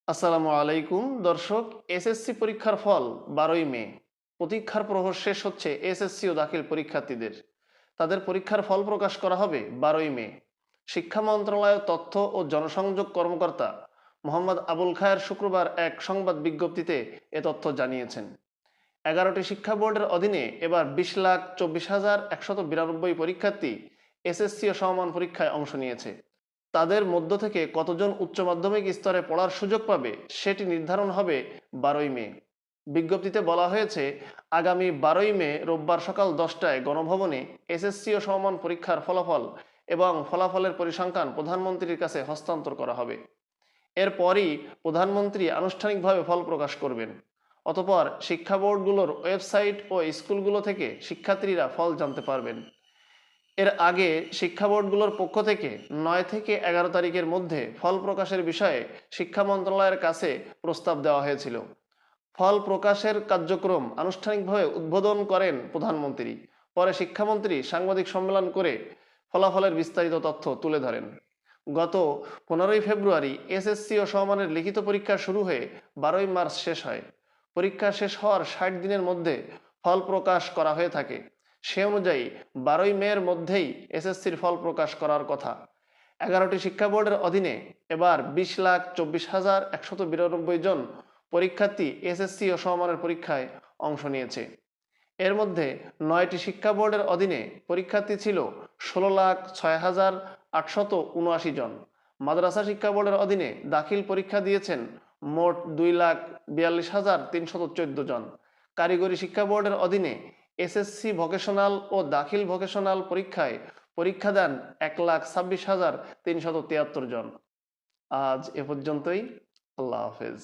আসসালামু আলাইকুম দর্শক। এসএসসি পরীক্ষার ফল 12ই মে। প্রতীক্ষার প্রহর শেষ হচ্ছে এসএসসি ও দাখিল পরীক্ষার্থীদের। তাদের পরীক্ষার ফল প্রকাশ করা হবে 12ই মে। শিক্ষা মন্ত্রণালয়ের তথ্য ও জনসংযোগ কর্মকর্তা মোহাম্মদ আবুল খায়ের শুক্রবার এক সংবাদ বিজ্ঞপ্তিতে এ তথ্য জানিয়েছেন। 11টি শিক্ষা বোর্ডের অধীনে এবার 20,24,192 পরীক্ষার্থী এসএসসি ও সমমান পরীক্ষায় অংশ নিয়েছে। তাদের মধ্য থেকে কতজন উচ্চ মাধ্যমিক স্তরে পড়ার সুযোগ পাবে সেটি নির্ধারণ হবে 12ই মে। বিজ্ঞপ্তিতে বলা হয়েছে, আগামী 12ই মে রোববার সকাল 10টায় গণভবনে এসএসসি ও সমমান পরীক্ষার ফলাফল এবং ফলাফলের পরিসংখ্যান প্রধানমন্ত্রীর কাছে হস্তান্তর করা হবে। এরপরই প্রধানমন্ত্রী আনুষ্ঠানিকভাবে ফল প্রকাশ করবেন। অতঃপর শিক্ষা বোর্ডগুলোর ওয়েবসাইট ও স্কুলগুলো থেকে শিক্ষার্থীরা ফল জানতে পারবেন। এর আগে শিক্ষা বোর্ডগুলোর পক্ষ থেকে 9 থেকে 11 তারিখের মধ্যে ফল প্রকাশের বিষয়ে শিক্ষা মন্ত্রণালয়ের কাছে প্রস্তাব দেওয়া হয়েছিল। ফল প্রকাশের কার্যক্রম আনুষ্ঠানিকভাবে উদ্বোধন করেন প্রধানমন্ত্রী। পরে শিক্ষামন্ত্রী সাংবাদিক সম্মেলন করে ফলাফলের বিস্তারিত তথ্য তুলে ধরেন। গত 15ই ফেব্রুয়ারি এসএসসি ও সমমানের লিখিত পরীক্ষা শুরু হয়ে 12ই মার্চ শেষ হয়। পরীক্ষা শেষ হওয়ার 60 দিনের মধ্যে ফল প্রকাশ করা হয়ে থাকে। সে অনুযায়ী 12ই মের মধ্যেই এসএসসির ফল প্রকাশ করার কথা। 11টি শিক্ষা বোর্ডের অধীনে এবার 20,24,192 জন পরীক্ষার্থী এসএসসি ও সমমানের পরীক্ষায় অংশ নিয়েছে। এর মধ্যে 9টি শিক্ষা বোর্ডের অধীনে পরীক্ষার্থী ছিল 16,06,879 জন। মাদ্রাসা শিক্ষা বোর্ডের অধীনে দাখিল পরীক্ষা দিয়েছেন মোট 2,42,314 জন। কারিগরি শিক্ষা বোর্ডের অধীনে এসএসসি ভোকেশনাল ও দাখিল ভোকেশনাল পরীক্ষায় পরীক্ষা দেন 1,26,373 জন। আজ এ পর্যন্তই। আল্লাহ হাফেজ।